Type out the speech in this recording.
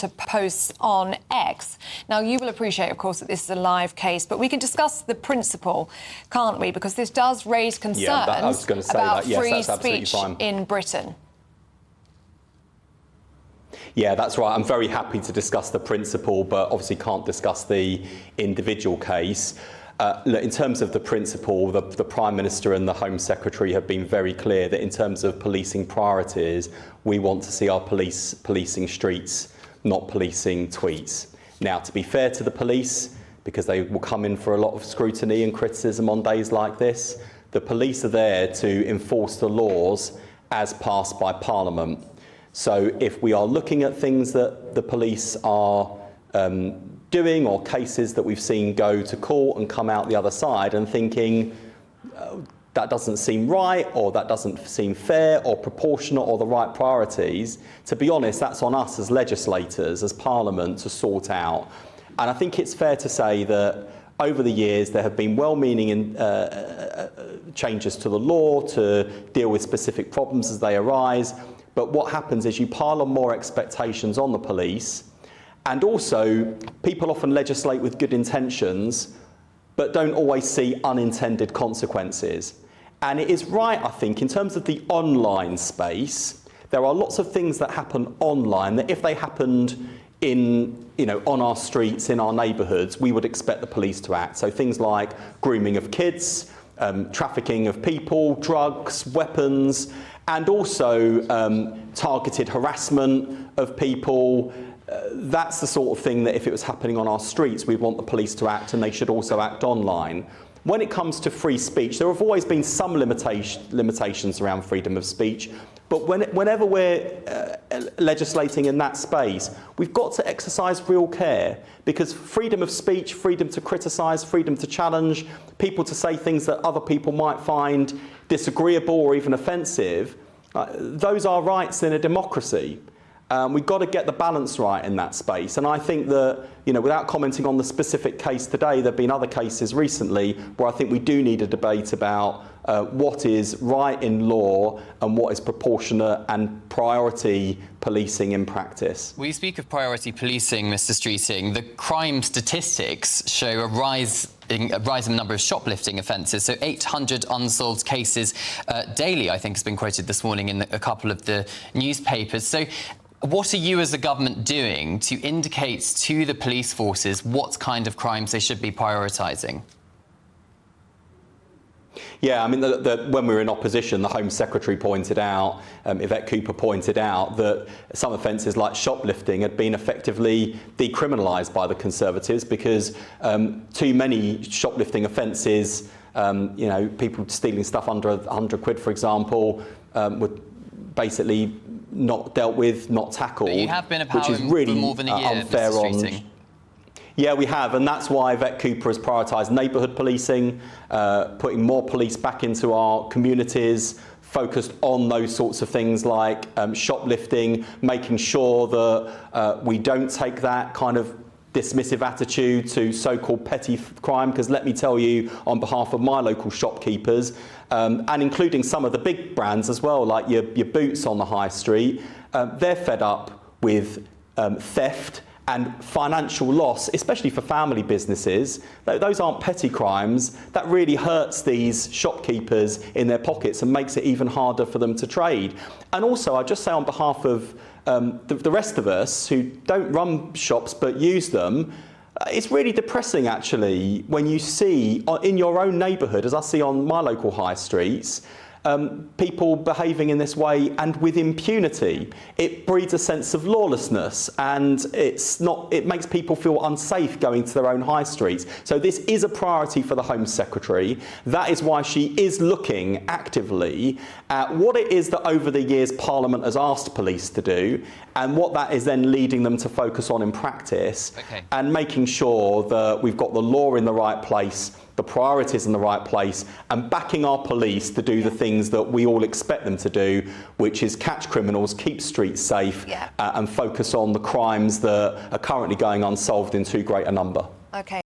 to posts on X. Now, you will appreciate, of course, that this is a live case, but we can discuss the principle, can't we? Because this does raise concerns about free speech in Britain. Yeah, that's right. I'm very happy to discuss the principle, but obviously can't discuss the individual case. In terms of the principle, the Prime Minister and the Home Secretary have been very clear that in terms of policing priorities, we want to see our police policing streets, not policing tweets. Now, to be fair to the police, because they will come in for a lot of scrutiny and criticism on days like this, the police are there to enforce the laws as passed by Parliament. So if we are looking at things that the police are doing, or cases that we've seen go to court and come out the other side and thinking that doesn't seem right, or that doesn't seem fair or proportionate or the right priorities, to be honest, that's on us as legislators, as Parliament, to sort out. And I think it's fair to say that over the years there have been well-meaning changes to the law to deal with specific problems as they arise, but what happens is you pile on more expectations on the police. And also, people often legislate with good intentions, but don't always see unintended consequences. And it is right, I think, in terms of the online space, there are lots of things that happen online that if they happened on our streets, in our neighbourhoods, we would expect the police to act. So things like grooming of kids, trafficking of people, drugs, weapons, and also targeted harassment of people. That's the sort of thing that if it was happening on our streets, we'd want the police to act, and they should also act online. When it comes to free speech, there have always been some limitations around freedom of speech, but whenever we're legislating in that space, we've got to exercise real care, because freedom of speech, freedom to criticise, freedom to challenge, people to say things that other people might find disagreeable or even offensive, those are rights in a democracy. We've got to get the balance right in that space. And I think that, without commenting on the specific case today, there have been other cases recently where I think we do need a debate about what is right in law and what is proportionate and priority policing in practice. Well, you speak of priority policing, Mr. Streeting. The crime statistics show a rise in the number of shoplifting offences. So 800 unsolved cases daily, I think, has been quoted this morning in a couple of the newspapers. So what are you as a government doing to indicate to the police forces what kind of crimes they should be prioritising? Yeah, I mean, when we were in opposition, the Home Secretary pointed out, Yvette Cooper pointed out, that some offences like shoplifting had been effectively decriminalised by the Conservatives because too many shoplifting offences, people stealing stuff under 100 quid, for example, were basically not dealt with, not tackled, but you have been which is really for more than a year, unfair Mr. Streeting. Yeah, we have, and that's why Yvette Cooper has prioritised neighbourhood policing, putting more police back into our communities, focused on those sorts of things like shoplifting, making sure that we don't take that kind of dismissive attitude to so-called petty crime, because let me tell you, on behalf of my local shopkeepers, and including some of the big brands as well, like your Boots on the high street, they're fed up with theft and financial loss, especially for family businesses. Those aren't petty crimes. That really hurts these shopkeepers in their pockets and makes it even harder for them to trade. And also, I just say on behalf of the rest of us who don't run shops but use them, it's really depressing actually when you see in your own neighbourhood, as I see on my local high streets, people behaving in this way and with impunity. It breeds a sense of lawlessness, and it makes people feel unsafe going to their own high streets. So this is a priority for the Home Secretary. That is why she is looking actively at what it is that over the years Parliament has asked police to do, and what that is then leading them to focus on in practice, and making sure that we've got the law in the right place, the priorities in the right place, and backing our police to do the things that we all expect them to do, which is catch criminals, keep streets safe, and focus on the crimes that are currently going unsolved in too great a number. Okay.